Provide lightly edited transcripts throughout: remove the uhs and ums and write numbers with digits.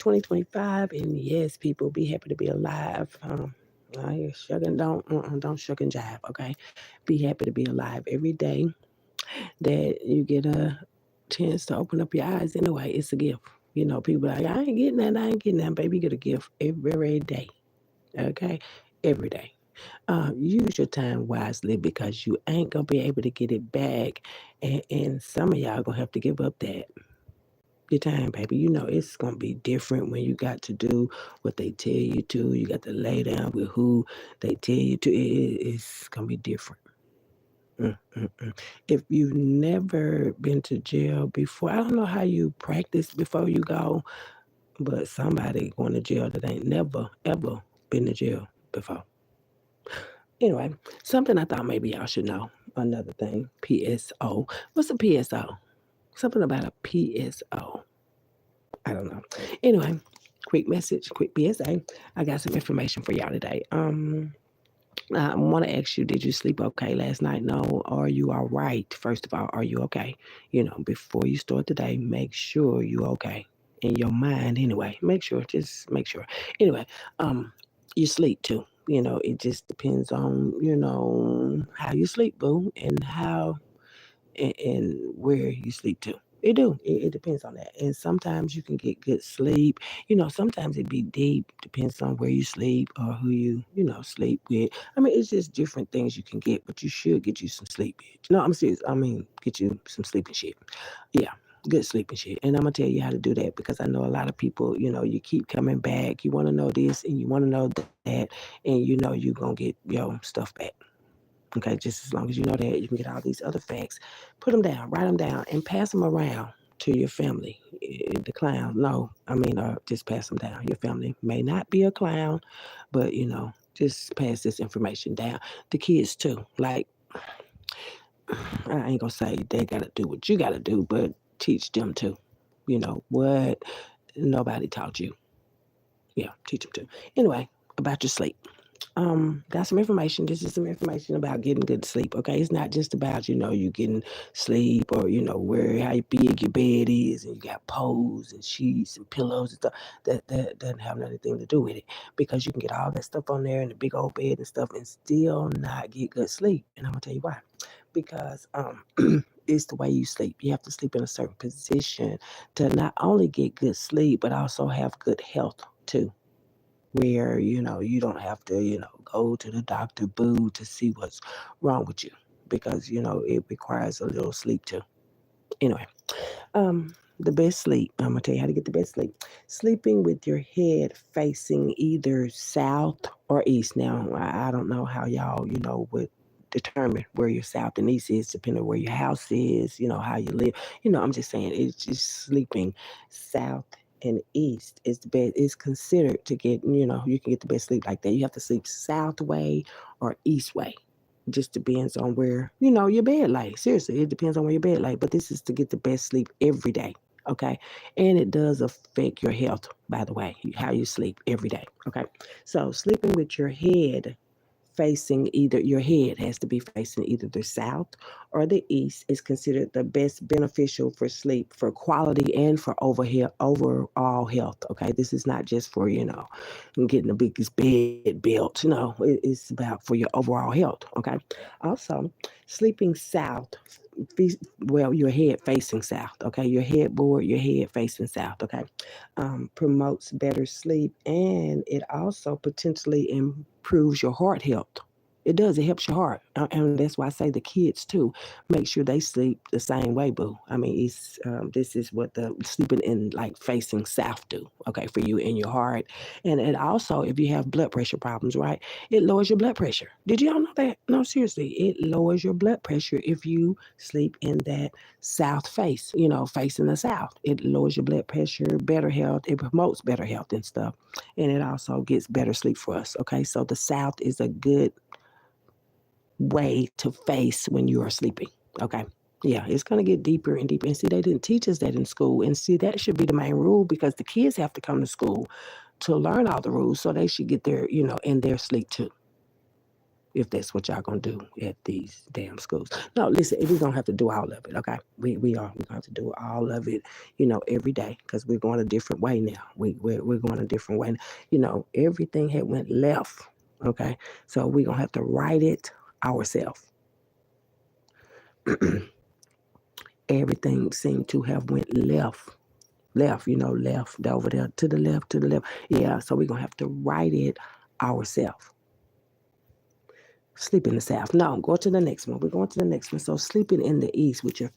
2025, and yes, people, be happy to be alive. I shucking don't shuck and jive. Okay, be happy to be alive every day that you get a chance to open up your eyes. Anyway, it's a gift. People are like, I ain't getting that. I ain't getting that. Baby, you get a gift every day. Okay, every day. Use your time wisely because you ain't gonna be able to get it back, and some of y'all gonna have to give up that your time, baby. It's gonna be different when you got to do what they tell you to. You got to lay down with who they tell you to. It's gonna be different. If you've never been to jail before, I don't know how you practice before you go, but somebody going to jail that ain't never ever been to jail before. Anyway, something I thought maybe y'all should know. Another thing, PSO. What's a PSO? Something about a PSO. I don't know. Anyway, quick message, quick PSA. I got some information for y'all today. I want to ask you, did you sleep okay last night? No. Are you all right? First of all, are you okay? Before you start the day, make sure you okay in your mind. Anyway, just make sure. Anyway, you sleep too. It just depends on how you sleep, boo, and how and where you sleep to. It do. It depends on that. And sometimes you can get good sleep. Sometimes it be deep. Depends on where you sleep or who sleep with. I mean, it's just different things you can get, but you should get you some sleep. Bitch. No, I'm serious. I mean, get you some sleeping shit. Yeah, good sleeping shit. And I'm gonna tell you how to do that because I know a lot of people. You keep coming back. You want to know this and you want to know that, and you're gonna get your stuff back. Okay, just as long as you know that, you can get all these other facts. Put them down, write them down, and pass them around to your family. The clown, no, I mean, just pass them down. Your family may not be a clown, but just pass this information down. The kids too. Like, I ain't gonna say they gotta do what you gotta do, but teach them too. What nobody taught you. Yeah, teach them too. Anyway, about your sleep. Got some information. This is some information about getting good sleep. Okay, it's not just about you getting sleep or where how big your bed is and you got poles and sheets and pillows and stuff. That doesn't have anything to do with it because you can get all that stuff on there in the big old bed and stuff and still not get good sleep. And I'm gonna tell you why. Because it's the way you sleep. You have to sleep in a certain position to not only get good sleep but also have good health too where you don't have to go to the doctor boo to see what's wrong with you because it requires a little sleep too. Anyway, the best sleep, I'm gonna tell you how to get the best sleep. Sleeping with your head facing either south or east. Now I don't know how y'all would determine where your south and east is depending on where your house is, how you live. I'm just saying it's just sleeping south and east is the best. Is considered to get you can get the best sleep like that. You have to sleep south way or east way. Just depends on where your bed lay. Seriously, it depends on where your bed lay. But this is to get the best sleep every day. Okay, and it does affect your health. By the way, how you sleep every day. Okay, so sleeping with your head facing either your head has to be facing either the south or the east is considered the best beneficial for sleep for quality and for overall health. Okay, this is not just for getting the biggest bed built. No, it's about for your overall health. Okay, also sleeping south, well, your head facing south. Okay, your headboard, your head facing south. Okay, promotes better sleep and it also potentially improves your heart health. It does. It helps your heart, and that's why I say the kids too. Make sure they sleep the same way, boo. I mean, it's this is what the sleeping in like facing south do. Okay, for you in your heart, and it also if you have blood pressure problems, right? It lowers your blood pressure. Did you all know that? No, seriously, it lowers your blood pressure if you sleep in that south face. Facing the south, it lowers your blood pressure, better health. It promotes better health and stuff, and it also gets better sleep for us. Okay, so the south is a good way to face when you are sleeping. Okay. Yeah, it's going to get deeper and deeper. And see, they didn't teach us that in school. And see, that should be the main rule because the kids have to come to school to learn all the rules. So they should get their, in their sleep too. if that's what y'all gonna do at these damn schools. No, listen, we're gonna have to do all of it, okay? We're gonna have to do all of it, every day because we're going a different way now. We're going a different way. Everything had went left, okay? So we're gonna have to write it ourselves. Everything seemed to have went left, left over there to the left, to the left. Yeah, so we're gonna have to write it ourselves. Sleep in the south. No, go to the next one. We're going to the next one. So sleeping in the east with your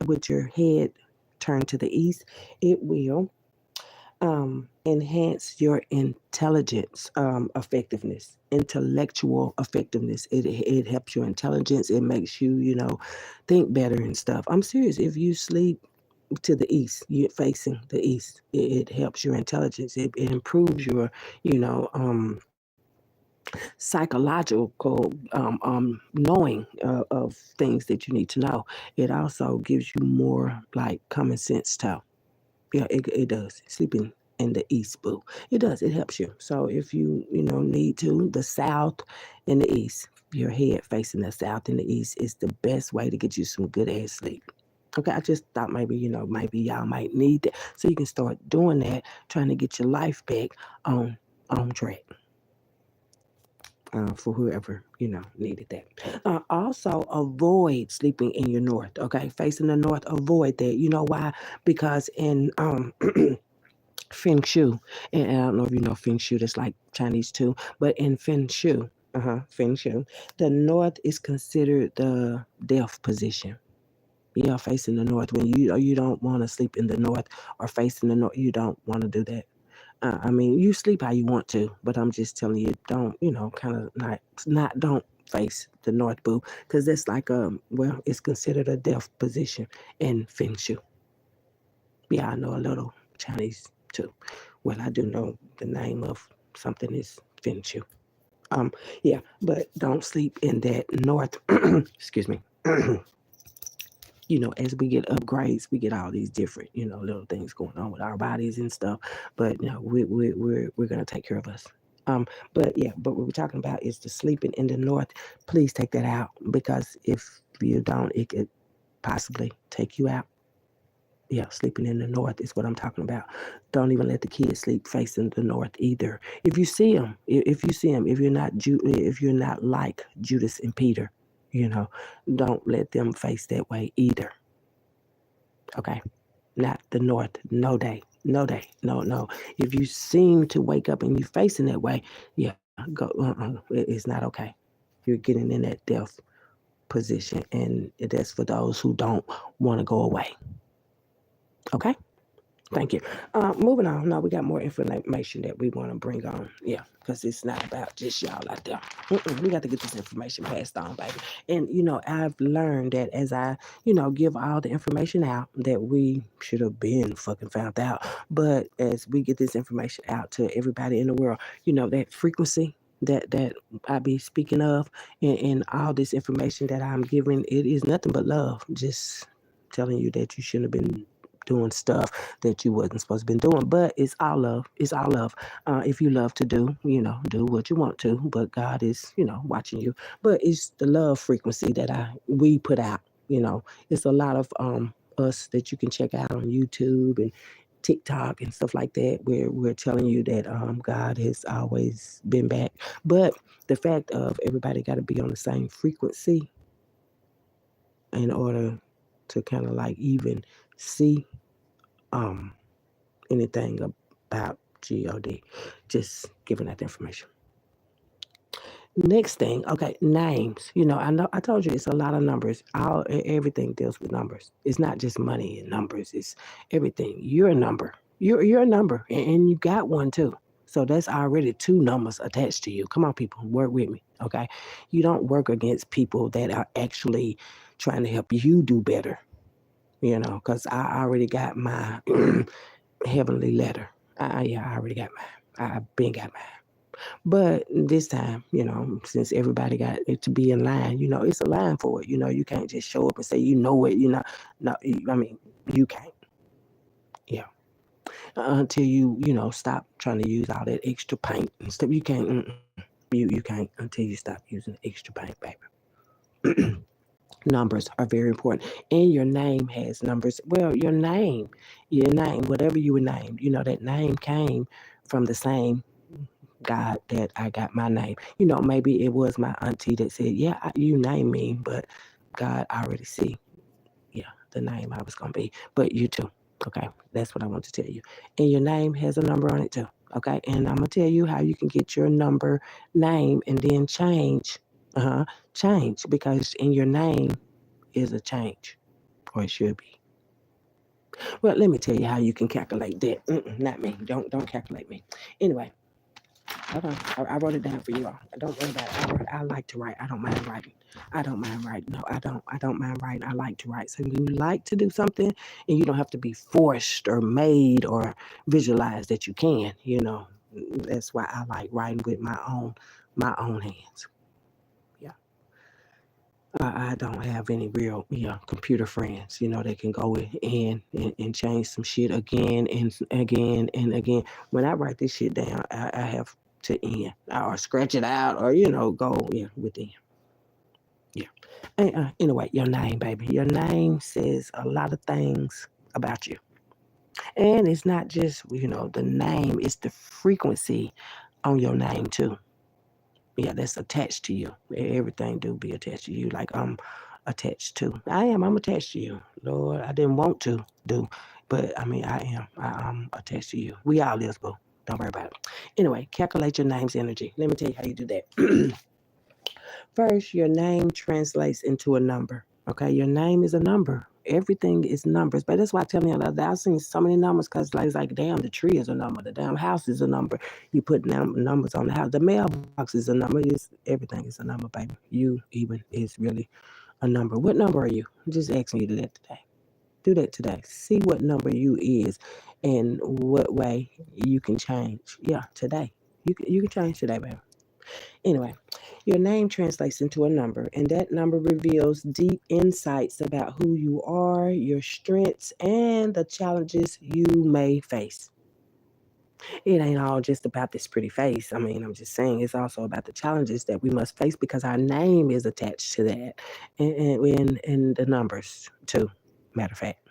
with your head turned to the east, it will enhance your intelligence, effectiveness, intellectual effectiveness. It helps your intelligence. It makes you, think better and stuff. I'm serious. If you sleep to the east, you're facing the east. It helps your intelligence. It improves your, you know, psychological knowing of things that you need to know. It also gives you more like common sense too. Yeah, it does. Sleeping in the east, boo. It does. It helps you. So if you need to, the south and the east, your head facing the south and the east is the best way to get you some good ass sleep. Okay, I just thought maybe maybe y'all might need that, so you can start doing that, trying to get your life back on track. For whoever needed that. Also, avoid sleeping in your north. Okay, facing the north, avoid that. You know why? Because in Feng Shui, and I don't know if you know Feng Shui. That's like Chinese too, but in Feng Shui, Feng Shui, the north is considered the death position. Yeah, facing the north. When you don't want to sleep in the north or facing the north, you don't want to do that. I mean, you sleep how you want to, but I'm just telling you, don't kind of not don't face the north, boo, because that's like well, it's considered a death position in Feng Shui. Yeah, I know a little Chinese too. Well, I do know the name of something is Feng Shui. Um, yeah, but don't sleep in that north. Excuse me. As we get upgrades, we get all these different, little things going on with our bodies and stuff. But we're gonna take care of us. But yeah, but what we're talking about is the sleeping in the north. Please take that out because if you don't, it could possibly take you out. Yeah, sleeping in the north is what I'm talking about. Don't even let the kids sleep facing the north either. If you see them, if you see them, if you're not like Judas and Peter, you know, don't let them face that way either. Okay, not the north. No day, no day, no, no. If you seem to wake up and you're facing that way, yeah, go. It's not okay. You're getting in that death position, and that's for those who don't want to go away. Okay. Thank you. Moving on. No, we got more information that we want to bring on. Yeah, because it's not about just y'all out there. We got to get this information passed on, baby. And I've learned that as I, give all the information out that we should have been fucking found out. But as we get this information out to everybody in the world, that frequency that I be speaking of, and all this information that I'm giving, it is nothing but love. Just telling you that you shouldn't have been doing stuff that you wasn't supposed to be doing. But it's all love. It's all love. If you love to do, do what you want to. But God is, watching you. But it's the love frequency that we put out. It's a lot of us that you can check out on YouTube and TikTok and stuff like that, where we're telling you that God has always been back. But the fact of everybody got to be on the same frequency in order to kind of like even see um anything about God. Just giving that information. Next thing, okay, names. I know I told you it's a lot of numbers. Everything deals with numbers. It's not just money and numbers. It's everything. You're a number. You're a number, and you got one too. So that's already two numbers attached to you. Come on, people, work with me, okay? You don't work against people that are actually trying to help you do better. Because I already got my heavenly letter. Yeah, I already got mine. I've been got mine. But this time, since everybody got it to be in line, it's a line for it. You can't just show up and say you know it. No, I mean, you can't. Yeah, until you stop trying to use all that extra paint and stuff. You can't. You can't. You can't until you stop using extra paint, baby. Numbers are very important. And your name has numbers. Well, your name, whatever you were named, that name came from the same God that I got my name. Maybe it was my auntie that said, yeah, you name me, but God already see, yeah, the name I was going to be. But you too. Okay. That's what I want to tell you. And your name has a number on it too. Okay. And I'm going to tell you how you can get your number name and then change. Change because in your name is a change, or it should be. Well, let me tell you how you can calculate that. Not me. Don't calculate me. Anyway, hold on. I wrote it down for you all. Don't worry about it. I like to write. I don't mind writing. I don't mind writing. No, I don't. I don't mind writing. I like to write. So when you like to do something, and you don't have to be forced or made or visualize that you can. That's why I like writing with my own hands. Yeah. I don't have any real, computer friends, that can go in and change some shit again and again and again. When I write this shit down, I have to end or scratch it out or, go within. Yeah. Anyway, your name, baby. Your name says a lot of things about you. And it's not just, the name, it's the frequency on your name too. Yeah, that's attached to you. Everything do be attached to you. Like I'm attached to. I'm attached to you. Lord, I didn't want to do, but I mean I am. I'm attached to you. We all is, boo. Don't worry about it. Anyway, calculate your name's energy. Let me tell you how you do that. First, your name translates into a number. Okay, your name is a number. Everything is numbers. But that's why I tell me I've seen so many numbers because it's like, damn, the tree is a number. The damn house is a number. You put numbers on the house. The mailbox is a number. Everything is a number, baby. You even is really a number. What number are you? I'm just asking you to do that today. Do that today. See what number you is and what way you can change. Yeah, today. You can change today, baby. Anyway, your name translates into a number, and that number reveals deep insights about who you are, your strengths, and the challenges you may face. It ain't all just about this pretty face. I mean, I'm just saying it's also about the challenges that we must face because our name is attached to that and the numbers, too. Matter of fact.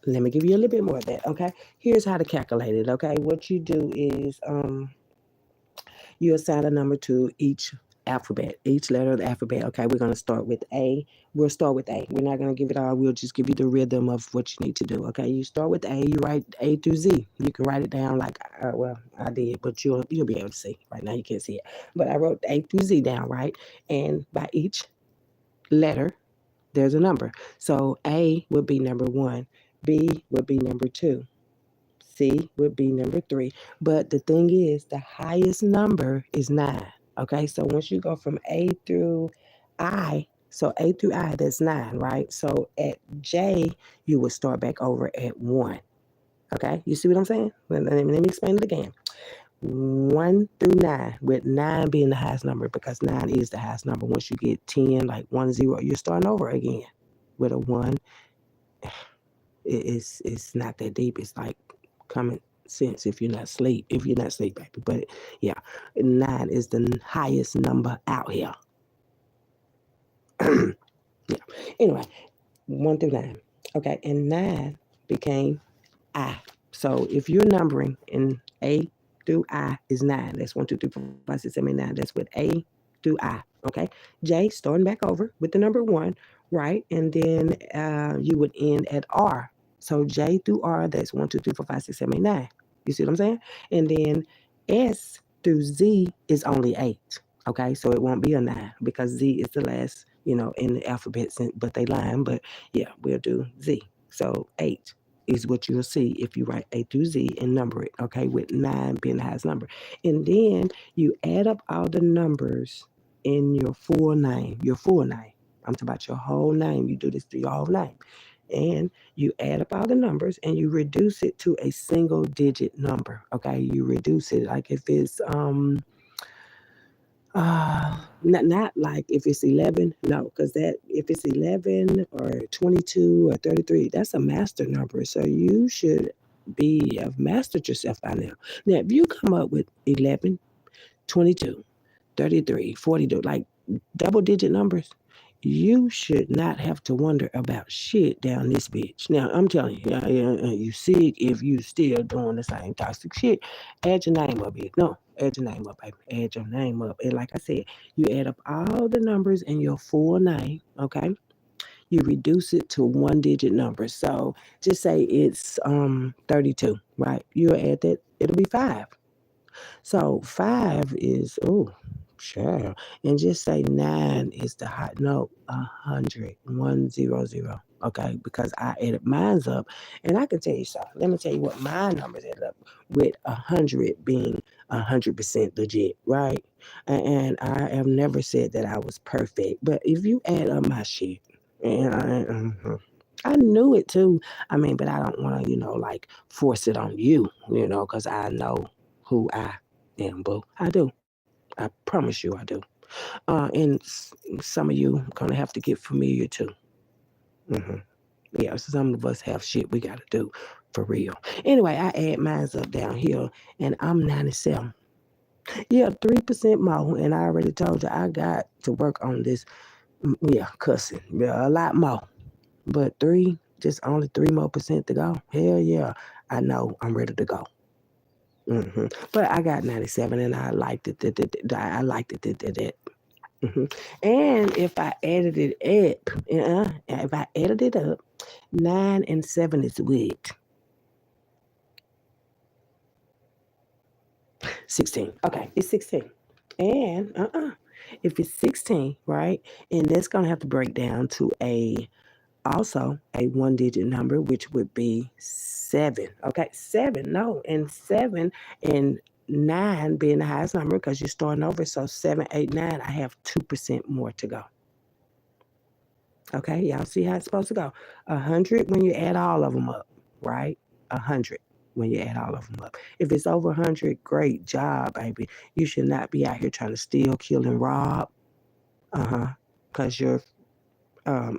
Let me give you a little bit more of that, okay? Here's how to calculate it, okay? What you do is you assign a number to each alphabet, each letter of the alphabet. Okay, we're going to start with A. We'll start with A. We're not going to give it all. We'll just give you the rhythm of what you need to do. Okay, you start with A. You write A through Z. You can write it down like, well, I did, but you'll be able to see. Right now, you can't see it, but I wrote A through Z down, right? And by each letter, there's a number. So A would be number 1. B would be number 2. C would be number 3. But the thing is, the highest number is 9. Okay, so once you go from A through I, so A through I, that's 9, right? So at J, you would start back over at 1. Okay, you see what I'm saying? Let me explain it again. 1 through 9, with 9 being the highest number because 9 is the highest number. Once you get 10, like 1, 0, you're starting over again with a 1. It's not that deep. It's like common sense if you're not asleep. If you're not asleep, baby. But yeah, 9 is the highest number out here. Yeah. Anyway, 1 through 9. Okay, and 9 became I. So if you're numbering in A through I is 9. That's 1, 2, 3, 4, 5, 6, 7, 8, 9. That's with A through I. Okay. J starting back over with the number 1, right? And then you would end at R. So J through R, that's 1, 2, 3, 4, 5, 6, 7, 8, 9. You see what I'm saying? And then S through Z is only 8. Okay, so it won't be a 9 because Z is the last, in the alphabet, but they line. But yeah, we'll do Z. So 8 is what you'll see if you write A through Z and number it, okay, with 9 being the highest number. And then you add up all the numbers in your full name, I'm talking about your whole name. You do this to your whole name. And you add up all the numbers and you reduce it to a single digit number, okay? You reduce it like if it's not like if it's 11, no, because that if it's 11 or 22 or 33, that's a master number. So you should have mastered yourself by now. Now, if you come up with 11, 22, 33, 42, like double digit numbers, you should not have to wonder about shit down this bitch. Now, I'm telling you, you sick if you still doing the same toxic shit. Add your name up, bitch. No, add your name up, baby. Add your name up. And like I said, you add up all the numbers in your full name, okay? You reduce it to one digit number. So just say it's 32, right? You add that, it'll be 5. So 5 is, oh, sure. And just say 9 is the hot note, 100, 100. Okay, because I added mine's up, and I can tell you something. Let me tell you what my numbers added up with 100 being 100% legit, right? And I have never said that I was perfect, but if you add up my shit, and I knew it too. I mean, but I don't want to, like force it on you, because I know who I am, boo. I do. I promise you I do. And some of you gonna have to get familiar too. hmm Yeah, some of us have shit we gotta do for real. Anyway, I add mine's up down here, and I'm 97. Yeah, 3% more, and I already told you I got to work on this. Yeah, cussing. Yeah, a lot more, but just only 3% more to go. Hell yeah, I know I'm ready to go. But I got 97, and I liked it. I liked it. And if I added it up, if I added it up, 9 and 7 is what? 16. Okay, it's 16. And if it's 16, right? And that's gonna have to break down to also a one digit number, which would be 7. Okay, 7. No, and 7 and 9 being the highest number because you're starting over. So 7, 8, 9, I have 2% more to go. Okay, y'all see how it's supposed to go. 100 when you add all of them up, right? 100 when you add all of them up. If it's over 100, great job, baby. You should not be out here trying to steal, kill, and rob. Because your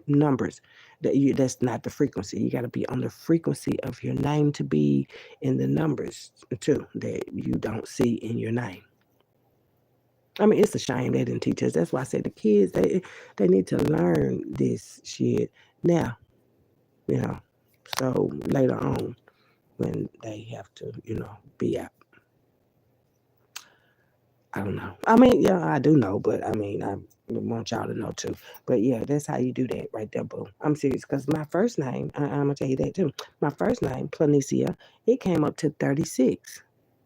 numbers, that's not the frequency. You got to be on the frequency of your name to be in the numbers too that you don't see in your name. I mean, it's a shame they didn't teach us. That's why I said the kids, they need to learn this shit now, you know. So later on, when they have to, be out. I don't know. I mean, yeah, I do know, but I mean, I want y'all to know too. But yeah, that's how you do that right there, boo. I'm serious because my first name, I'm gonna tell you that too. My first name, Plenesia, it came up to 36.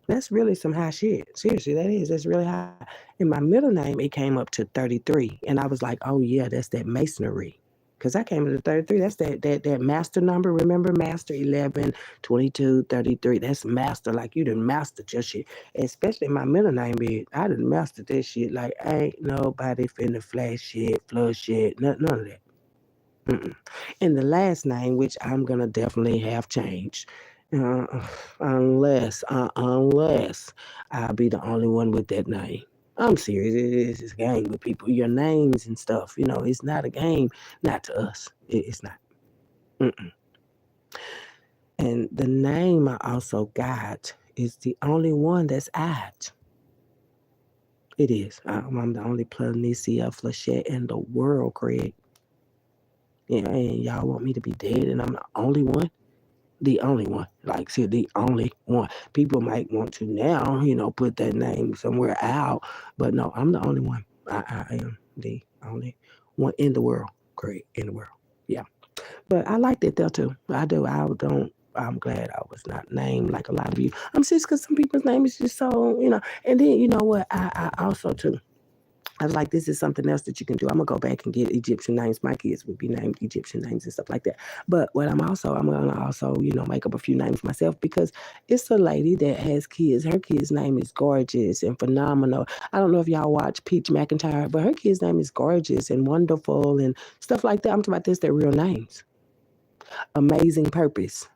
That's really some high shit. Seriously, that is. That's really high. In my middle name, it came up to 33. And I was like, oh, yeah, that's that masonry. Because I came to 33. That's that master number. Remember, master 11, 22, 33. That's master. Like, you done mastered your shit. Especially my middle name, bitch. I done mastered that shit. Like, ain't nobody finna flash shit, flush shit, none of that. Mm-mm. And the last name, which I'm gonna definitely have changed, uh, unless I'll be the only one with that name. I'm serious. It is a game with people. Your names and stuff. It's not a game. Not to us. It's not. Mm-mm. And the name I also got is the only one that's odd. It is. I'm the only Plenesia Flashette in the world, Craig. Yeah, and y'all want me to be dead, and I'm the only one. The only one. Like, see, the only one. People might want to now, put that name somewhere out, but no, I'm the only one. I am the only one in the world. Great in the world. Yeah. But I liked it there too. I do. I'm glad I was not named like a lot of you. I'm serious because some people's name is just so, And then, you know what? I also too. I was like, this is something else that you can do. I'm gonna go back and get Egyptian names. My kids would be named Egyptian names and stuff like that. But what I'm gonna also, make up a few names myself because it's a lady that has kids. Her kid's name is gorgeous and phenomenal. I don't know if y'all watch Peach McIntyre, but her kid's name is gorgeous and wonderful and stuff like that. I'm talking about this, their real names. Amazing Purpose.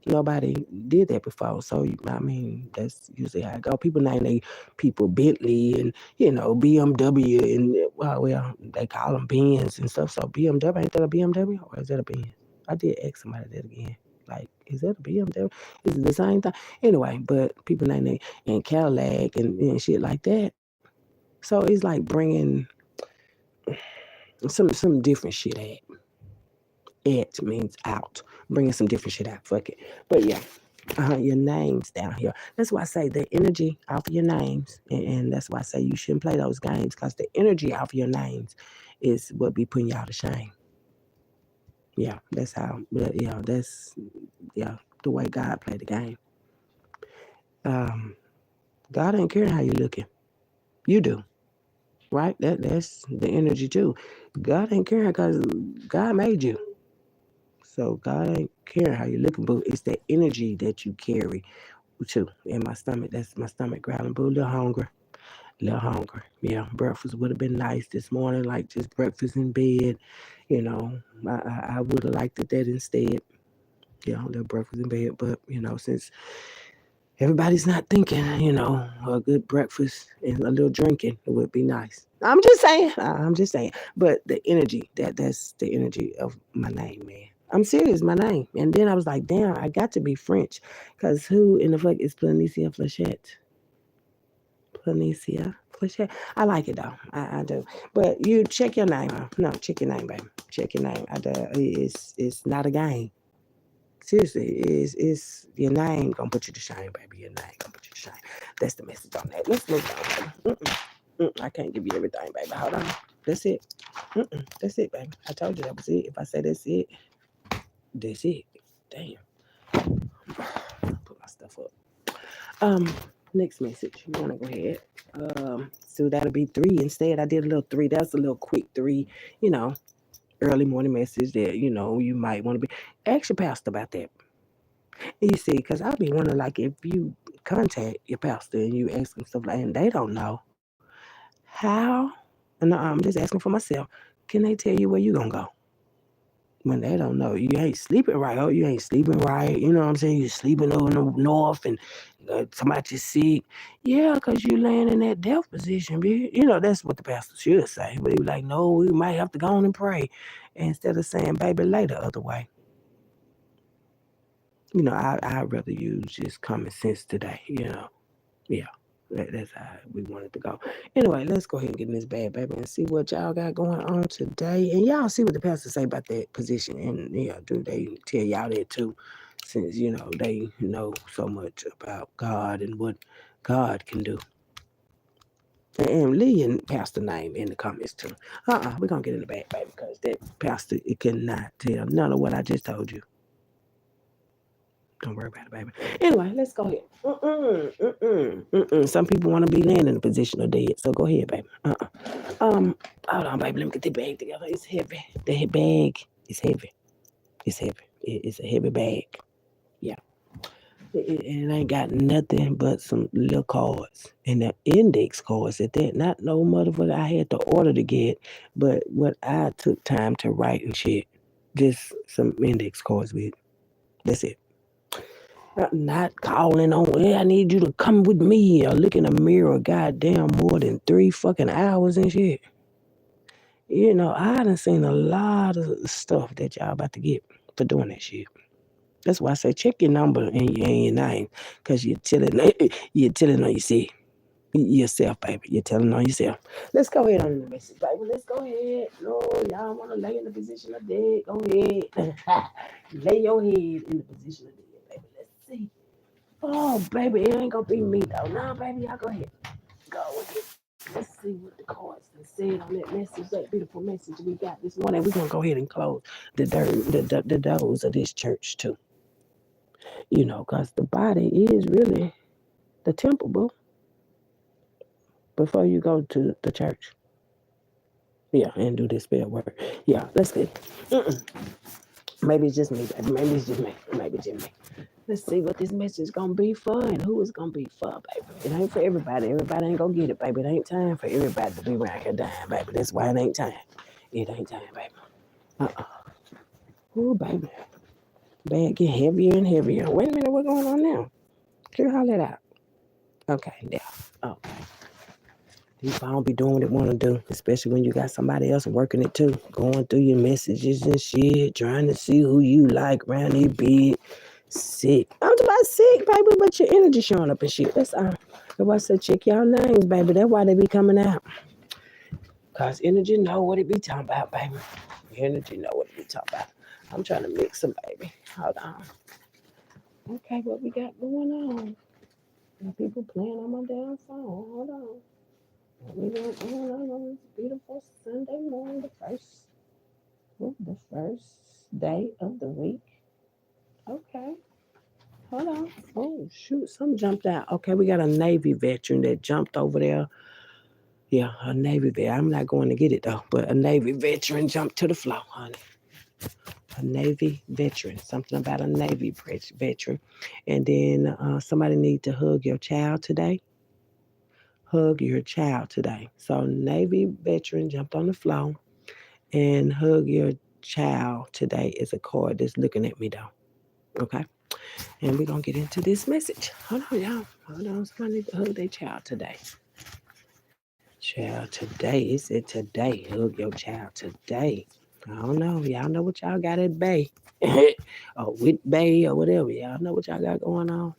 Nobody did that before. So I mean, that's usually how I go. People name they people Bentley and BMW and well they call them Benz and stuff. So BMW ain't that a BMW or is that a Benz? I did ask somebody that again. Like, is that a BMW? Is it the same thing? Anyway, but people name it and Cadillac and shit like that. So it's like bringing some different shit at. It means out. Bringing some different shit out. Fuck it. But yeah, your names down here. That's why I say the energy off of your names, and that's why I say you shouldn't play those games because the energy off of your names is what be putting y'all to shame. Yeah, that's how. Yeah, that's the way God played the game. Um, God ain't caring how you looking. You do, right? That's the energy too. God ain't caring because God made you. So God ain't caring how you looking, but it's the energy that you carry too. In my stomach, that's my stomach growling, but a little hungry. Little hungry. Yeah, breakfast would have been nice this morning, like just breakfast in bed. You know, I would have liked it that instead. Yeah, a little breakfast in bed, but since everybody's not thinking, a good breakfast and a little drinking would be nice. I'm just saying. I'm just saying. But the energy, that's the energy of my name, man. I'm serious, my name. And then I was like, damn, I got to be French. Because who in the fuck is Plenesia Flashette? Plenesia Flashette. I like it though. I do. But you check your name out. No, check your name, baby. Check your name. It's not a game. Seriously, it's your name gonna put you to shame, baby. Your name gonna put you to shame. That's the message on that. Let's move on, baby. I can't give you everything, baby. Hold on. That's it. That's it, baby. I told you that was it. If I say that's it, that's it. Damn. Put my stuff up. Next message. You wanna go ahead? So that'll be 3 instead. I did a little 3. That's a little quick 3. You know, early morning message that you might want to be. Ask your pastor about that. You see, because I'll be wondering, like, if you contact your pastor and you ask them stuff like, and they don't know how, and I'm just asking for myself, can they tell you where you gonna go when they don't know? You ain't sleeping right. Oh, you ain't sleeping right. You know what I'm saying? You're sleeping over in the north, and somebody just sick. Yeah, because you laying in that death position, bitch. That's what the pastor should say. But he was like, no, we might have to go on and pray, instead of saying, baby, lay the other way. I'd rather use just common sense today. Yeah, that's how we wanted to go. Anyway, let's go ahead and get in this bad, baby, and see what y'all got going on today. And y'all see what the pastor say about that position. And, do they tell y'all that too? Since, they know so much about God and what God can do. And leave your pastor name in the comments too. We're going to get in the bad, baby, because that pastor, it cannot tell none of what I just told you. Don't worry about it, baby. Anyway, let's go ahead. Some people want to be laying in the position of dead, so go ahead, baby. Hold on, baby. Let me get the bag together. It's heavy. The bag is heavy. It's heavy. It's a heavy bag. Yeah. It ain't got nothing but some little cards and the index cards at that. Not no motherfucker I had to order to get, but what I took time to write and shit. Just some index cards with. That's it. Not calling on, hey, I need you to come with me or look in the mirror goddamn more than 3 fucking hours and shit. I done seen a lot of stuff that y'all about to get for doing that shit. That's why I say check your number and your name, because you're telling on yourself, baby. You're telling on yourself. Let's go ahead on the message, baby. Let's go ahead. No, y'all want to lay in the position of dead? Go ahead. Lay your head in the position of dead, baby. Let's see. Oh, baby, it ain't gonna be me though. No, baby, y'all go ahead. Go ahead. Let's see what the cards said on that message, that beautiful message we got this morning. We're gonna go ahead and close the doors of this church too. Because the body is really the temple, boo. Before you go to the church. Yeah, and do this spell word. Yeah, let's get. Maybe it's just me, baby. Maybe it's just me. Maybe it's just me. Let's see what this message is gonna be for and who it's gonna be for, baby. It ain't for everybody. Everybody ain't gonna get it, baby. It ain't time for everybody to be around here dying, baby. That's why it ain't time. It ain't time, baby. Oh, baby. Bag get heavier and heavier. Wait a minute, what's going on now? Can you holler that out? Okay, yeah. Okay. Your phone be doing what it want to do, especially when you got somebody else working it too, going through your messages and shit, trying to see who you like around your bed. Sick. I'm talking about sick, baby, but your energy showing up and shit. That's all. That's why I said check y'all names, baby. That's why they be coming out. Cause energy know what it be talking about, baby. Energy know what it be talking about. I'm trying to mix them, baby. Hold on. Okay, what we got going on? People playing on my damn phone. Hold on. What we got going on this beautiful Sunday morning, the first day of the week. Okay. Hold on. Oh shoot, something jumped out. Okay, we got a Navy veteran that jumped over there. Yeah, a Navy veteran. I'm not going to get it though, but a Navy veteran jumped to the floor, honey. A Navy veteran. Something about a Navy veteran. And then somebody need to hug your child today. Hug your child today. So Navy veteran jumped on the floor and hug your child today is a card that's looking at me though. Okay. And we're gonna get into this message. Hold on, y'all. Hold on. Somebody need to hug their child today. Child today. It said today. Hug your child today. I don't know. Y'all know what y'all got at bay. Or with bay or whatever. Y'all know what y'all got going on.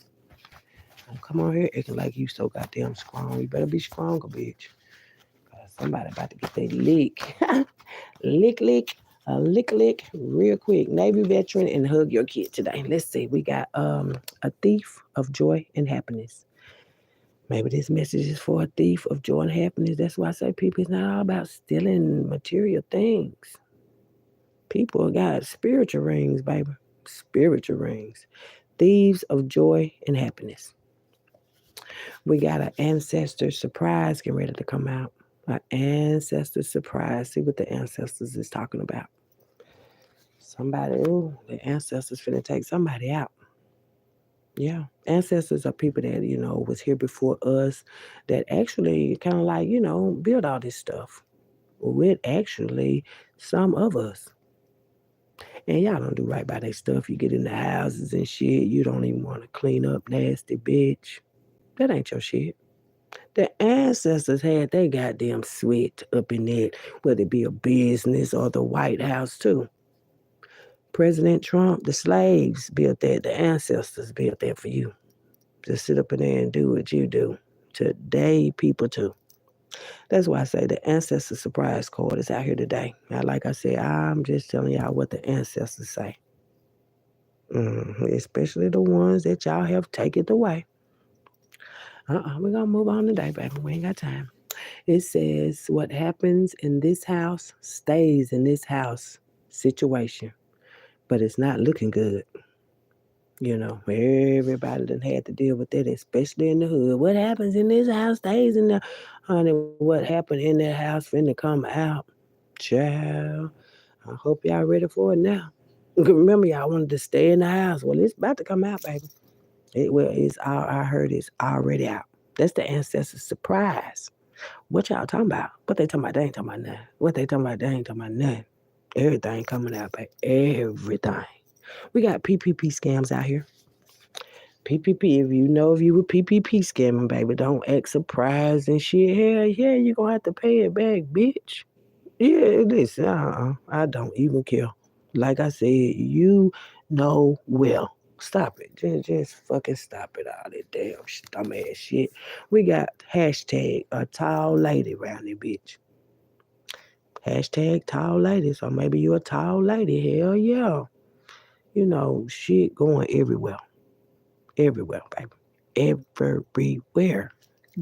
Don't come on here acting like you so goddamn strong. You better be stronger, bitch. Somebody about to get their lick. lick, real quick. Navy veteran and hug your kid today. Let's see. We got a thief of joy and happiness. Maybe this message is for a thief of joy and happiness. That's why I say people, it's not all about stealing material things. People got spiritual rings, baby. Spiritual rings. Thieves of joy and happiness. We got an ancestor surprise getting ready to come out. An ancestor surprise. See what the ancestors is talking about. Somebody, ooh, the ancestors finna take somebody out. Yeah. Ancestors are people that, was here before us that actually kind of like, build all this stuff with actually some of us. And y'all don't do right by that stuff. You get in the houses and shit. You don't even want to clean up nasty, bitch. That ain't your shit. The ancestors had their goddamn sweat up in it, whether it be a business or the White House too. President Trump, the slaves built that. The ancestors built that for you. To sit up in there and do what you do. Today, people too. That's why I say the ancestor surprise card is out here today. Now, like I said, I'm just telling y'all what the ancestors say. Especially the ones that y'all have taken away. We're going to move on today, baby. We ain't got time. It says, what happens in this house stays in this house situation. But it's not looking good. Everybody done had to deal with that, especially in the hood. What happens in this house stays in the honey. What happened in that house finna come out. Child. I hope y'all ready for it now. Remember, y'all wanted to stay in the house. Well, it's about to come out, baby. I heard it's already out. That's the ancestors' surprise. What y'all talking about? What they talking about? They ain't talking about nothing. What they talking about? They ain't talking about nothing. Everything coming out, baby. Everything. We got PPP scams out here. PPP, if you were PPP scamming, baby, don't act surprised and shit. Hell yeah, you gonna have to pay it back, bitch. Yeah, listen, I don't even care. Like I said, you know well. Stop it. Just fucking stop it, all that damn dumbass shit. We got hashtag a tall lady around there, bitch. Hashtag tall lady. So maybe you a tall lady. Hell yeah. Shit going everywhere. Everywhere, baby. Everywhere.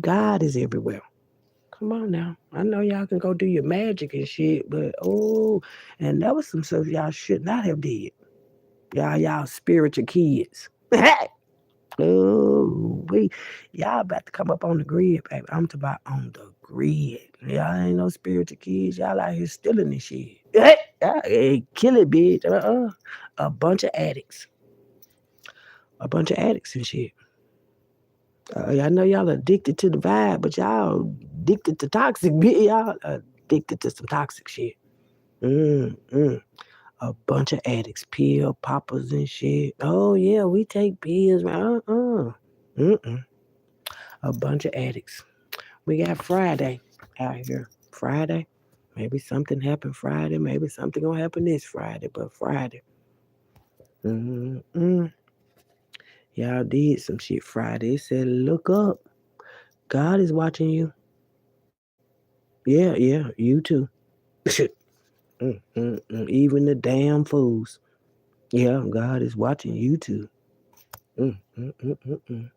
God is everywhere. Come on now. I know y'all can go do your magic and shit, but and that was some stuff y'all should not have did. Y'all spiritual kids. Y'all about to come up on the grid, baby. I'm talking about on the grid. Y'all ain't no spiritual kids. Y'all out here stealing this shit. Hey, kill it, bitch. A bunch of addicts. A bunch of addicts and shit. I know y'all addicted to the vibe, but y'all addicted to toxic. Y'all addicted to some toxic shit. A bunch of addicts, pill poppers and shit. Oh yeah, we take pills. A bunch of addicts. We got Friday. out here. Friday. Maybe something happened Friday. Maybe something gonna happen this Friday. But Friday. Mm-mm. Y'all did some shit Friday. It said, look up. God is watching you. Yeah, yeah, you too. Even the damn fools. Yeah, God is watching you too. Mm, mm, mm, mm, mm.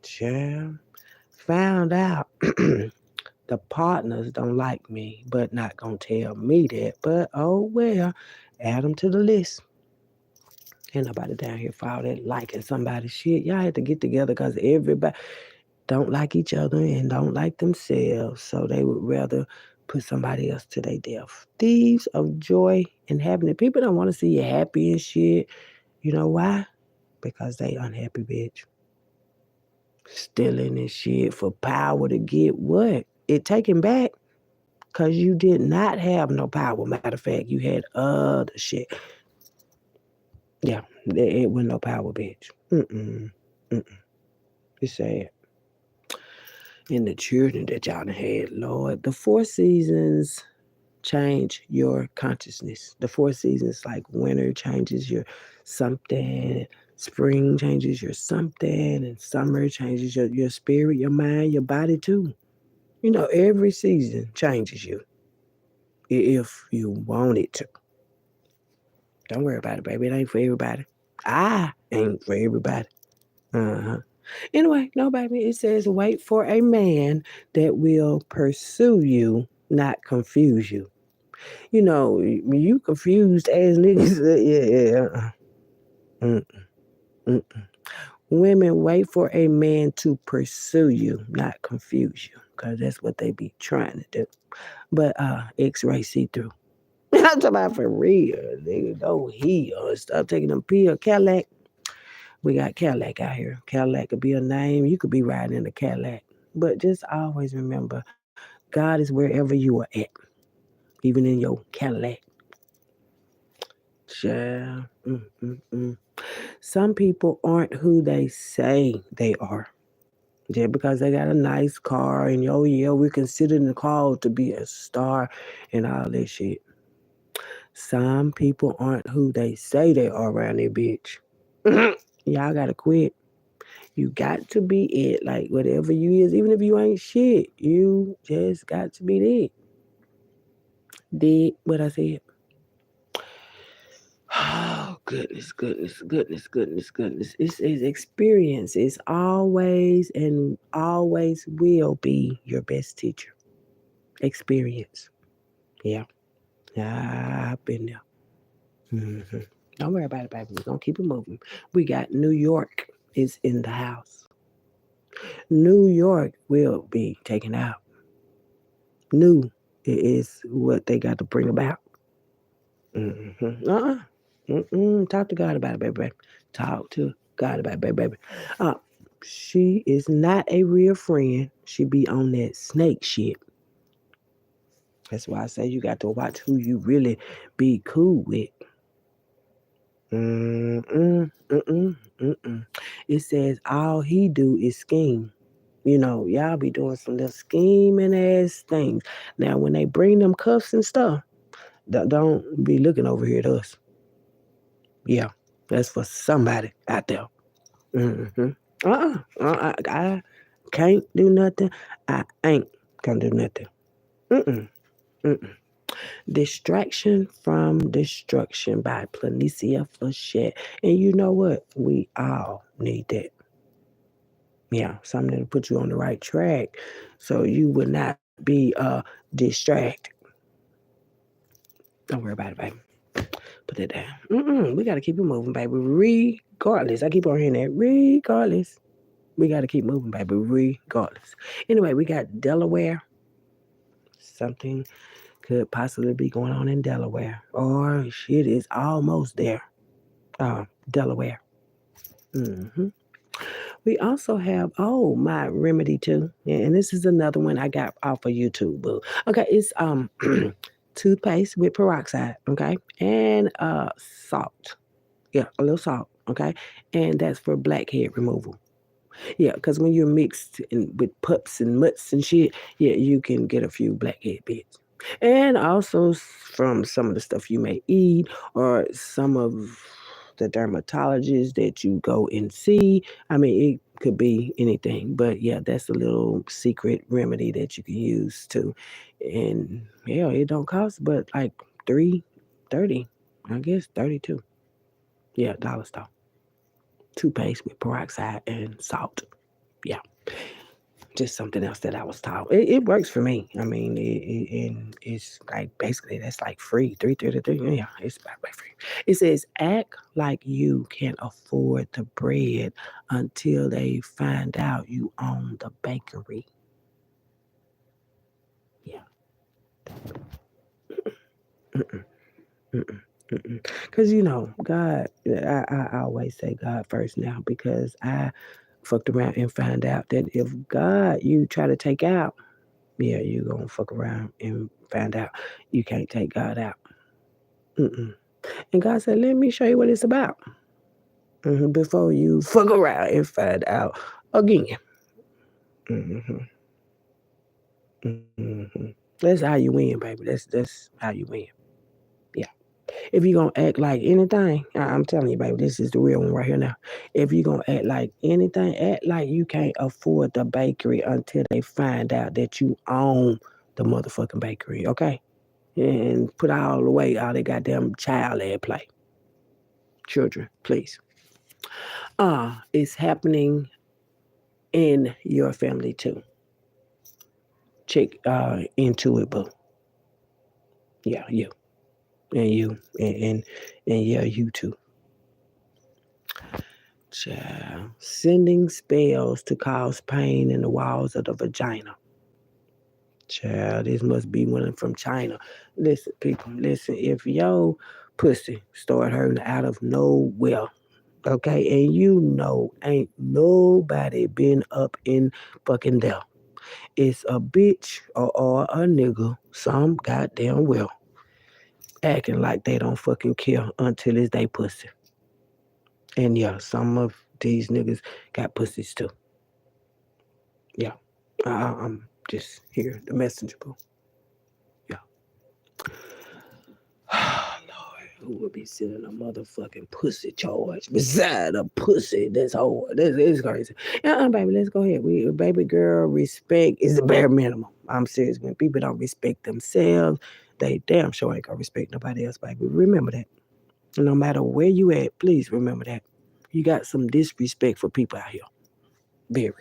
Child. Found out the partners don't like me, but not gonna tell me that. But oh well, add them to the list. Ain't nobody down here for all that liking somebody's shit. Y'all had to get together because everybody don't like each other and don't like themselves, so they would rather put somebody else to their death. Thieves of joy and happiness. People don't want to see you happy and shit. You know why? Because they unhappy, bitch. Stealing and shit for power to get what? It taken back because you did not have no power. Matter of fact, you had other shit. Yeah, it was no power, bitch. Mm-mm. Mm-mm. It's sad. And the children that y'all done had, Lord. The four seasons change your consciousness. The four seasons, like winter changes your something, spring changes your something, and summer changes your spirit, your mind, your body too. You know, every season changes you if you want it to. Don't worry about it, baby. It ain't for everybody. I ain't for everybody. Uh-huh. Anyway, no, baby. It says wait for a man that will pursue you, not confuse you. You know, you confused ass niggas. Yeah, yeah. Mm, mm. Women wait for a man to pursue you, not confuse you, because that's what they be trying to do. But X-ray see through. I'm talking about for real. Nigga, go heal and stop taking them pills. Cadillac. We got Cadillac out here. Cadillac could be a name. You could be riding in a Cadillac. But just always remember, God is wherever you are at, even in your Cadillac. Child. Mm. Some people aren't who they say they are. Just because they got a nice car and oh yeah, we're considering the car to be a star and all that shit. Some people aren't who they say they are around there, bitch. Y'all gotta quit. You got to be it. Like whatever you is, even if you ain't shit, you just got to be it. Did what I said. Oh, goodness. It's experience. It's always and always will be your best teacher. Experience. Yeah. I've been there. Hmm. Don't worry about it, baby. We're going to keep it moving. We got New York is in the house. New York will be taken out. New is what they got to bring about. Uh-uh. Talk to God about it, baby. Talk to God about it, baby. Uh, she is not a real friend. She be on that snake shit. That's why I say you got to watch who you really be cool with. Mm-mm. It says all he do is scheme. You know, y'all be doing some little scheming ass things. Now, when they bring them cuffs and stuff, don't be looking over here at us. Yeah, that's for somebody out there. Mm-hmm. I can't do nothing. I ain't gonna do nothing. Mm-mm. Mm-mm. Distraction from Destruction by Plenesia Flashette. And you know what? We all need that. Yeah, something to put you on the right track so you would not be distracted. Don't worry about it, baby. Put that down. We got to keep it moving, baby. Regardless. I keep on hearing that. Regardless. We got to keep moving, baby. Regardless. Anyway, we got Delaware. Something could possibly be going on in Delaware. Or shit is almost there. Delaware. hmm We also have, my remedy too. Yeah, and this is another one I got off of YouTube. Boo. Okay, it's toothpaste with peroxide, okay? And salt. Yeah, a little salt, okay? And that's for blackhead removal. Yeah, because when you're mixed with pups and mutts and shit, yeah, you can get a few blackhead bits. And also from some of the stuff you may eat or some of the dermatologists that you go and see. I mean, it could be anything, but yeah, that's a little secret remedy that you can use too. And yeah, it don't cost but like 3.30, I guess 32. Yeah, dollar store. Toothpaste with peroxide and salt. Yeah, just something else that I was taught. It works for me. I mean, and it's like basically that's like free, 3.33. Yeah, it's by way free. It says act like you can afford the bread until they find out you own the bakery. Yeah, because God. I always say God first now because I fucked around and find out that if God you try to take out, yeah, you gonna fuck around and find out you can't take God out. Mm-mm. And God said, "Let me show you what it's about." Before you fuck around and find out again. hmm hmm That's how you win, baby. That's how you win. Yeah. If you gonna act like anything, I'm telling you, baby, this is the real one right here now. If you gonna act like anything, act like you can't afford the bakery until they find out that you own the motherfucking bakery, okay? And put all away all that goddamn child ad play. Children, please. It's happening in your family too. Check into it, boo. Yeah, you and you and yeah, you too. Child. Sending spells to cause pain in the walls of the vagina. Child, this must be one from China. Listen, people, listen. If your pussy start hurting out of nowhere, okay, and ain't nobody been up in fucking there. It's a bitch or a nigga, some goddamn well, acting like they don't fucking care until it's they pussy. And yeah, some of these niggas got pussies too. Yeah. I'm just here, the messenger boo. Yeah. Lord, who would be sending a motherfucking pussy charge beside a pussy? That's hard. This is crazy. Baby, let's go ahead. Baby girl, respect is the bare minimum. I'm serious. When people don't respect themselves, they damn sure ain't gonna respect nobody else, baby. Remember that. No matter where you at, please remember that. You got some disrespect for people out here. Very.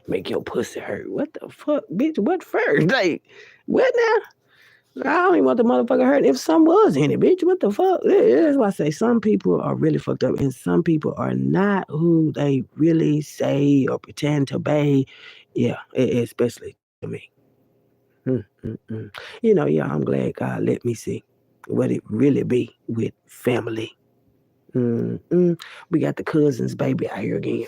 Make your pussy hurt. What the fuck, bitch? What first? Like, what now? I don't even want the motherfucker hurt if some was in it, bitch. What the fuck? That's why I say some people are really fucked up and some people are not who they really say or pretend to be. Yeah, especially to me. Mm. Yeah, I'm glad God let me see what it really be with family. Mm-mm. We got the cousins, baby, out here again.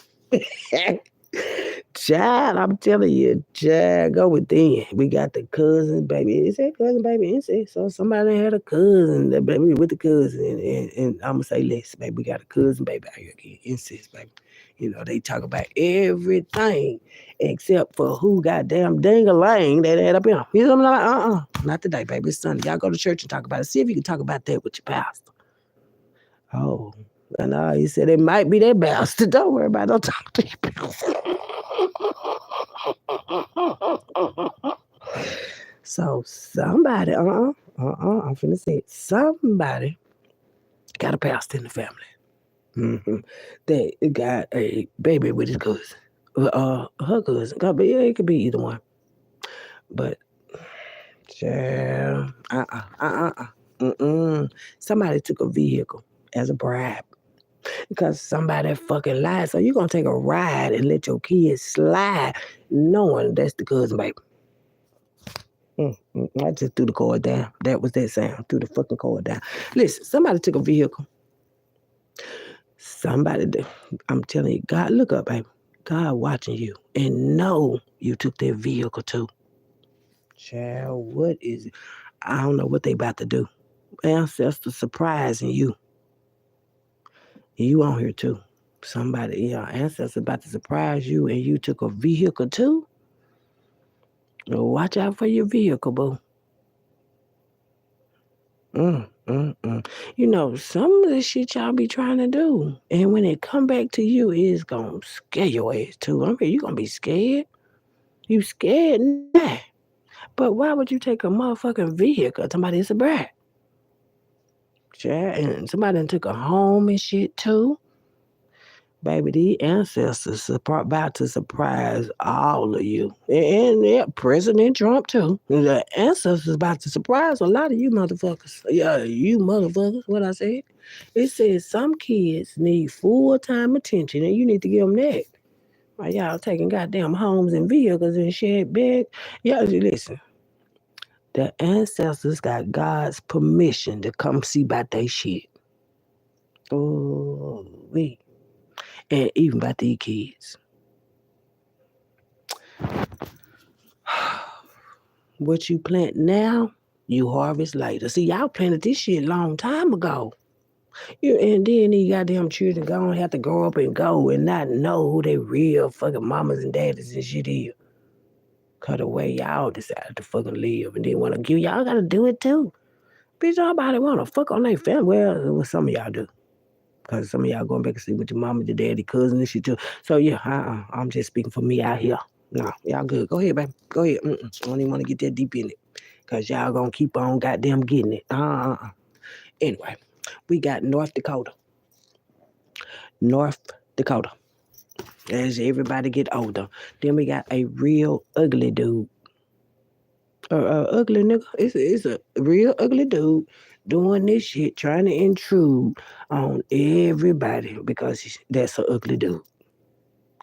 Child, I'm telling you, child, go within. We got the cousin, baby. Is that cousin, baby? Is it? So somebody had a cousin, that baby with the cousin. And I'm going to say less, baby. We got a cousin, baby, out here again. Incest, baby. They talk about everything except for who goddamn ding-a-lang that had up here. You know what I'm like? Not today, baby. It's Sunday. Y'all go to church and talk about it. See if you can talk about that with your pastor. Oh, and he said it might be that bastard. Don't worry about it. Don't talk to your pastor. So somebody, I'm finna say it. Somebody got a pastor in the family. They got a baby with his cousin. Her cousin. It could be either one. But, child, somebody took a vehicle as a bribe because somebody fucking lied. So you gonna take a ride and let your kids slide knowing that's the cousin, baby. I just threw the cord down. That was that sound. Threw the fucking cord down. Listen, somebody took a vehicle. Somebody did. I'm telling you, God, look up, baby. God watching you and know you took that vehicle too. Child, what is it? I don't know what they about to do. Ancestor surprising you. You on here too. Somebody, your ancestor about to surprise you and you took a vehicle too? Watch out for your vehicle, boo. Mm. Some of the shit y'all be trying to do, and when it come back to you, it's gonna scare your ass too. I mean, you gonna be scared. You scared now. But why would you take a motherfucking vehicle? Somebody is a brat. Yeah, and somebody done took a home and shit too. Baby, these ancestors are about to surprise all of you. And yeah, President Trump too. The ancestors about to surprise a lot of you motherfuckers. Yeah, you motherfuckers, what I said. It says some kids need full-time attention and you need to give them that. Why y'all taking goddamn homes and vehicles and shit big? Y'all listen. The ancestors got God's permission to come see about they shit. Oh, we. And even about these kids. What you plant now, you harvest later. See, y'all planted this shit long time ago. And then these goddamn children gonna have to grow up and go and not know who they real fucking mamas and daddies and shit is. Cause the way y'all decided to fucking live and then wanna give y'all gotta do it too. Bitch, nobody wanna fuck on their family. Well, some of y'all do. Cause some of y'all going back and sleep with your mama, your daddy, cousin and shit too. So yeah, I'm just speaking for me out here. Nah, y'all good. Go ahead, baby. Go ahead. I don't even want to get that deep in it. Cause y'all gonna keep on goddamn getting it. Anyway, we got North Dakota. North Dakota. As everybody get older. Then we got a real ugly dude. Ugly nigga. It's a real ugly dude doing this shit, trying to intrude on everybody because that's an ugly dude.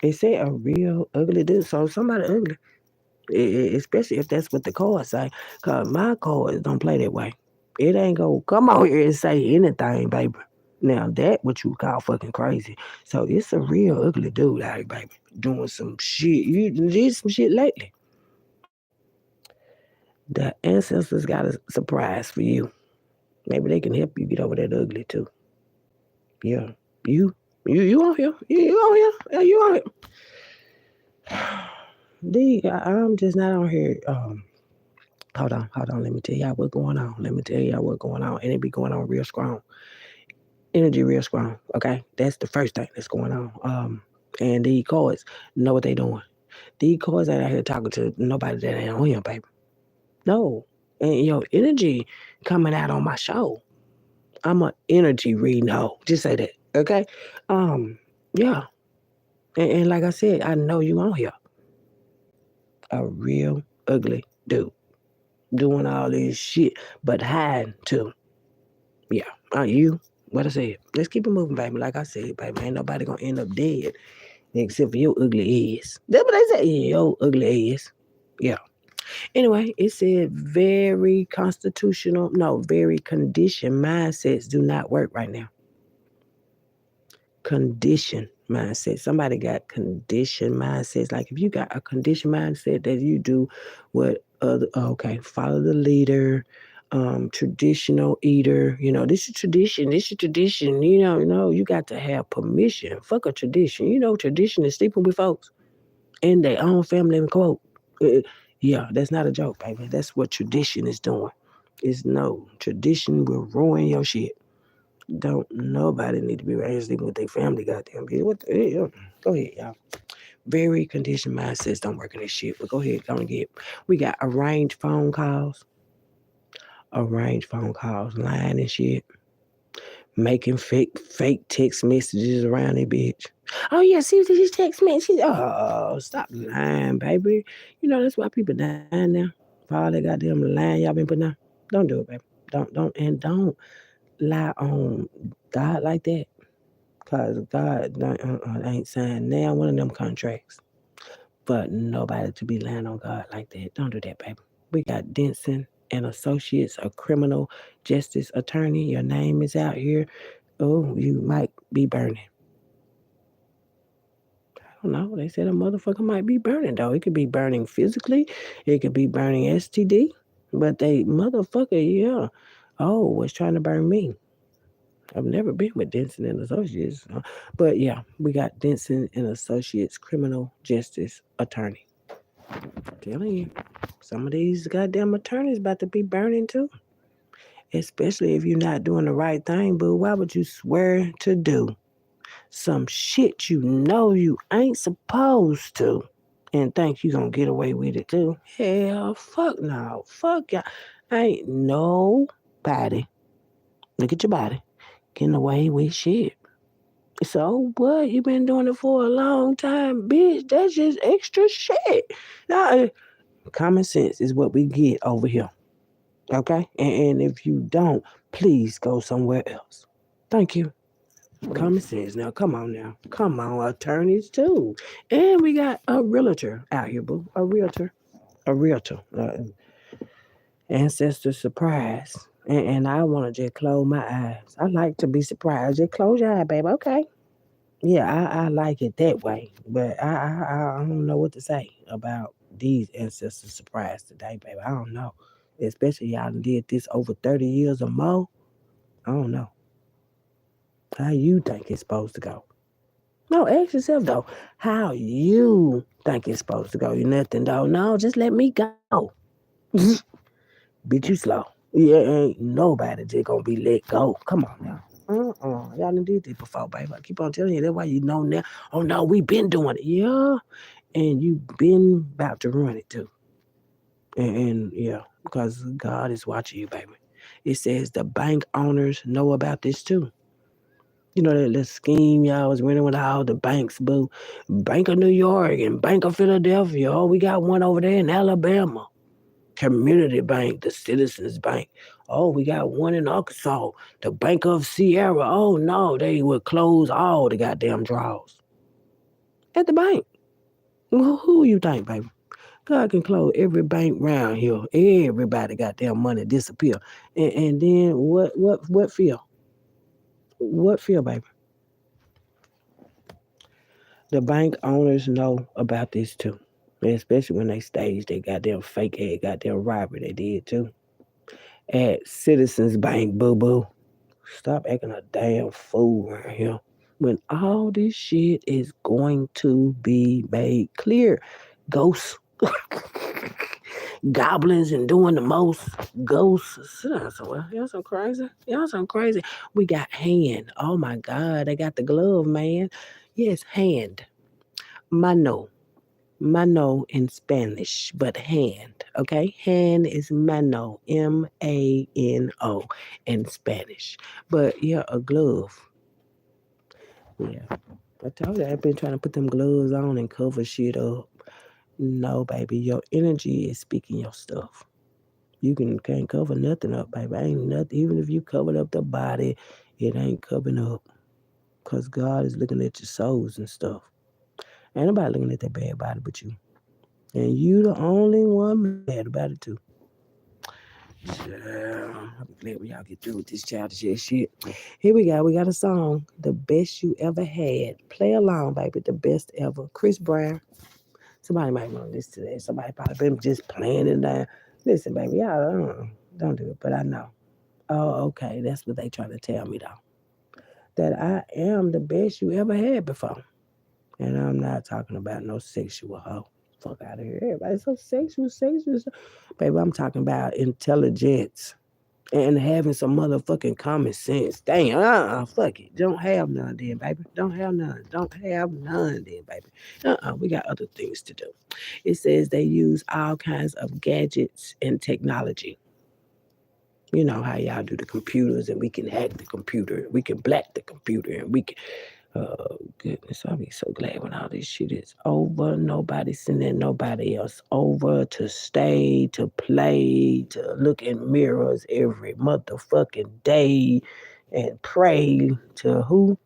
They say a real ugly dude. So somebody ugly. Especially if that's what the cards say. Cause my cards don't play that way. It ain't gonna come out here and say anything, baby. Now that what you call fucking crazy. So it's a real ugly dude out here, baby. Doing some shit. You did some shit lately. The ancestors got a surprise for you. Maybe they can help you get over that ugly too. Yeah. You you on here. You on here. Yeah, you on here. I'm just not on here. Hold on. Let me tell y'all what's going on. And it be going on real strong. Energy real strong. Okay. That's the first thing that's going on. And these cards know what they doing. These cards ain't out here talking to nobody that ain't on here, baby. No. And your energy coming out on my show. I'm an energy reading hoe. Just say that. Okay. Yeah. And like I said, I know you on here. A real ugly dude. Doing all this shit, but hiding too. Yeah. You? What I said. Let's keep it moving, baby. Like I said, baby, ain't nobody gonna end up dead except for your ugly ass. That's what they say. Yeah, your ugly ass. Yeah. Anyway, it said very constitutional, no, very conditioned mindsets do not work right now. Conditioned mindset. Somebody got conditioned mindsets. Like if you got a conditioned mindset that you do what follow the leader, traditional eater, this is tradition, no, you got to have permission. Fuck a tradition. Tradition is sleeping with folks in their own family quote. Uh, yeah, that's not a joke, baby. That's what tradition is doing. It's no tradition will ruin your shit. Don't nobody need to be raised sleeping with their family, goddamn bitch. Go ahead, y'all. Very conditioned mindsets don't work in this shit. But go ahead, go and get. We got arranged phone calls, lying and shit, making fake text messages around that bitch. Oh yeah, see these text messages. Oh, stop lying, baby. That's why people dying now. For all that goddamn lying y'all been putting out. Don't do it, baby. Don't lie on God like that. Cause God ain't signed now one of them contracts. But nobody to be lying on God like that. Don't do that, baby. We got Denson and Associates, a criminal justice attorney. Your name is out here. Oh, you might be burning. I don't know. They said a motherfucker might be burning though. It could be burning physically. It could be burning STD. But they motherfucker, yeah. Oh, was trying to burn me. I've never been with Denson and Associates, but yeah, we got Denson and Associates criminal justice attorney. Telling you, some of these goddamn attorneys about to be burning too. Especially if you're not doing the right thing, but why would you swear to do some shit you know you ain't supposed to and think you gonna get away with it too? Hell, fuck no. Fuck y'all. Ain't nobody, look at your body, getting away with shit. So what? You been doing it for a long time, bitch. That's just extra shit. Nah, common sense is what we get over here. Okay? And if you don't, please go somewhere else. Thank you. Common sense. Now, come on now. Come on, attorneys too. And we got a realtor out here, boo. A realtor. A realtor. Ancestor surprise. And I want to just close my eyes. I like to be surprised. Just close your eye, baby. Okay. Yeah, I like it that way. But I don't know what to say about these ancestor surprise today, baby. I don't know. Especially y'all did this over 30 years or more. I don't know. How you think it's supposed to go? No, ask yourself though, how you think it's supposed to go. You nothing though. No, just let me go. Bitch, you slow. Yeah, ain't nobody just gonna be let go. Come on now. Y'all done did this before, baby. I keep on telling you. That's why you know now. Oh no, we been doing it. Yeah. And you been about to ruin it too. And yeah, because God is watching you, baby. It says the bank owners know about this too. You know that little scheme y'all was running with all the banks, boo. Bank of New York and Bank of Philadelphia. Oh, we got one over there in Alabama. Community Bank, the Citizens Bank. Oh, we got one in Arkansas. The Bank of Sierra. Oh no, they would close all the goddamn draws at the bank. Who you think, baby? God can close every bank round here. Everybody got their money disappear. And then what feel? What feel, baby? The bank owners know about this too. Especially when they staged their goddamn fake ass goddamn robbery they did too. At Citizens Bank, boo boo. Stop acting a damn fool around here. When all this shit is going to be made clear. Ghosts, goblins, and doing the most. Ghosts. Sit down somewhere. Y'all so crazy. Y'all so crazy. We got hand. Oh my God. They got the glove, man. Yes, hand. Mano. Mano in Spanish, but hand. Okay? Hand is mano. Mano in Spanish. But yeah, a glove. Yeah. I told you I've been trying to put them gloves on and cover shit up. No, baby, your energy is speaking your stuff. You can't cover nothing up, baby. Ain't nothing. Even if you covered up the body, it ain't covering up. Cause God is looking at your souls and stuff. Ain't nobody looking at that bad body but you. And you the only one mad about it too. I'll be glad when y'all get through with this childish ass shit. Here we go. We got a song. The best you ever had. Play along, baby. The best ever. Chris Brown. Somebody might want to listen to that. Somebody probably been just playing it down. Listen, baby, y'all don't do it, but I know. Oh, okay. That's what they trying to tell me though. That I am the best you ever had before. And I'm not talking about no sexual hoe. Fuck out of here. Everybody's so sexual. Baby, I'm talking about intelligence and having some motherfucking common sense. Damn, fuck it. Don't have none then, baby. Don't have none. Don't have none then, baby. We got other things to do. It says they use all kinds of gadgets and technology. You know how y'all do the computers and we can hack the computer. We can black the computer and we can goodness, I'll be so glad when all this shit is over. Nobody sending nobody else over to stay, to play, to look in mirrors every motherfucking day and pray to who?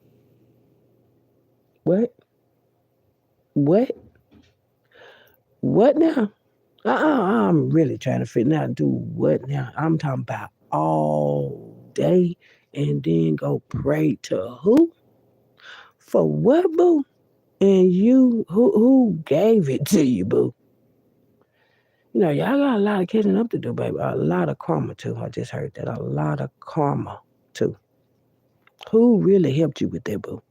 What? What? What now? I'm really trying to figure out do what now. I'm talking about all day and then go pray to who? For what, boo? And you, who gave it to you, boo? You know, y'all got a lot of catching up to do, baby. A lot of karma too. I just heard that. A lot of karma too. Who really helped you with that, boo?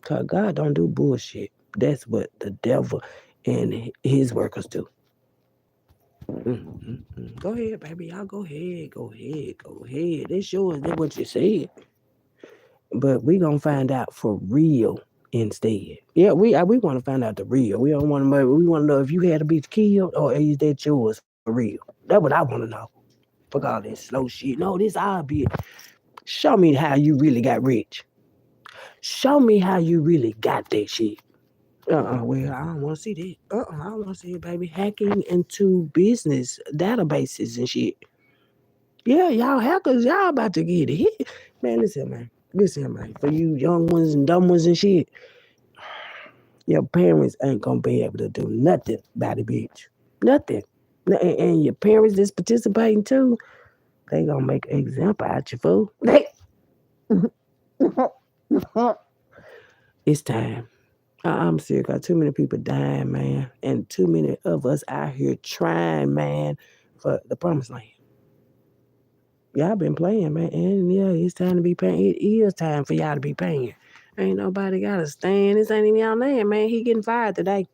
Because God don't do bullshit. That's what the devil and his workers do. Go ahead, baby. Y'all go ahead. Go ahead. Go ahead. It's yours. That's what you said. But we gonna find out for real instead. Yeah, we want to find out the real. We don't want to. We want to know if you had a bitch killed or is that yours for real. That's what I want to know. Fuck all this slow shit. No, this our bitch. Show me how you really got rich. Show me how you really got that shit. Well, I don't want to see that. I don't want to see it, baby. Hacking into business databases and shit. Yeah, y'all hackers, y'all about to get it hit. Man, listen, man. Listen, man. For you young ones and dumb ones and shit, your parents ain't gonna be able to do nothing about it, bitch. Nothing. And your parents that's participating too, they gonna make an example out you, fool. It's time. I'm serious. Got too many people dying, man, and too many of us out here trying, man, for the promised land. Y'all been playing, man, and yeah, it's time to be paying. It is time for y'all to be paying. Ain't nobody got to stand. This ain't even y'all name, man. He getting fired today.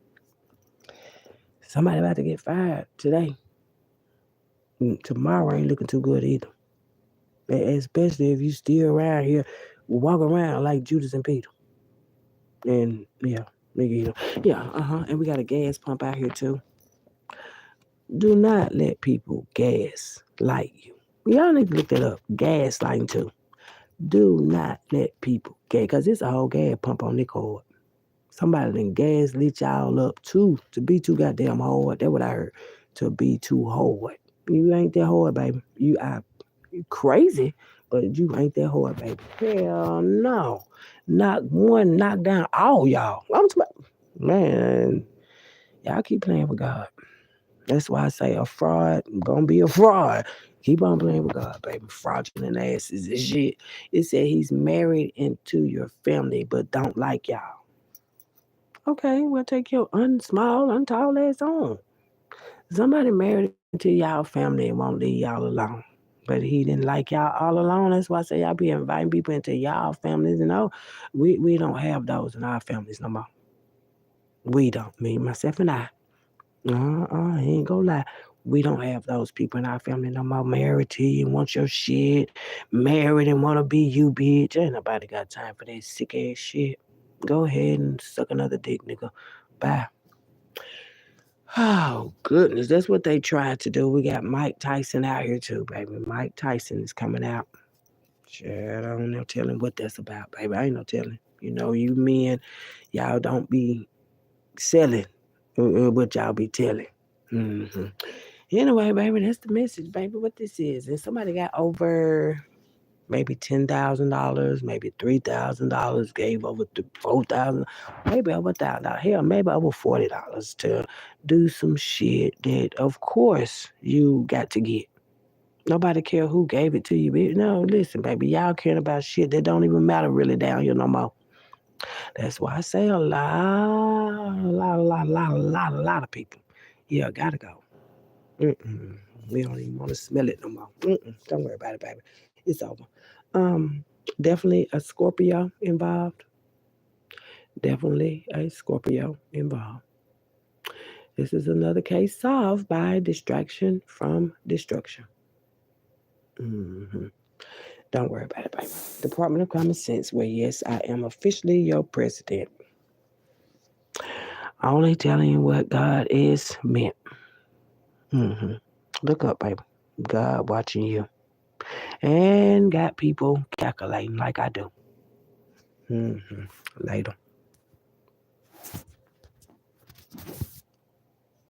Somebody about to get fired today. Tomorrow ain't looking too good either. Especially if you still around here, walk around like Judas and Peter. And yeah, nigga, yeah, And we got a gas pump out here too. Do not let people gas light you. Y'all need to look that up. Gaslighting too. Do not let people gas, because it's a whole gas pump on this cord. Somebody done gas lit y'all up too to be too goddamn hard. That's what I heard. To be too hard. You ain't that hard, baby. You crazy, but you ain't that hard, baby. Hell no. Not one, knock down all y'all. Man, y'all keep playing with God. That's why I say a fraud gonna be a fraud. Keep on playing with God, baby. Fraudulent asses and shit. It said he's married into your family, but don't like y'all. Okay, well take your unsmall, untall ass on. Somebody married into y'all family and won't leave y'all alone. But he didn't like y'all all alone. That's why I say y'all be inviting people into y'all families. And no, we don't have those in our families no more. We don't. Me, myself, and I. I ain't gonna lie. We don't have those people in our family no more. Married to you and want your shit. Married and want to be you, bitch. Ain't nobody got time for that sick ass shit. Go ahead and suck another dick, nigga. Bye. Oh, goodness. That's what they tried to do. We got Mike Tyson out here, too, baby. Mike Tyson is coming out. Shit, I don't know telling what that's about, baby. I ain't no telling. You know, you men, y'all don't be selling what y'all be telling. Mm-hmm. Anyway, baby, that's the message, baby. What this is. And somebody got over maybe $10,000, maybe $3,000, gave over 4,000, maybe over $1,000. Hell, maybe over $40 to do some shit that, of course, you got to get. Nobody care who gave it to you, bitch. No, listen, baby, y'all caring about shit that don't even matter really down here no more. That's why I say a lot of people. Yeah, gotta go. Mm-mm. We don't even want to smell it no more. Don't worry about it, baby. It's over. Um, Definitely a Scorpio involved. Definitely a Scorpio involved. This is another case solved by distraction from destruction. hmm Don't worry about it, baby. Department of Common Sense, where yes, I am officially your president. Only telling you what God is meant. hmm Look up, baby. God watching you. And got people calculating like I do. Later.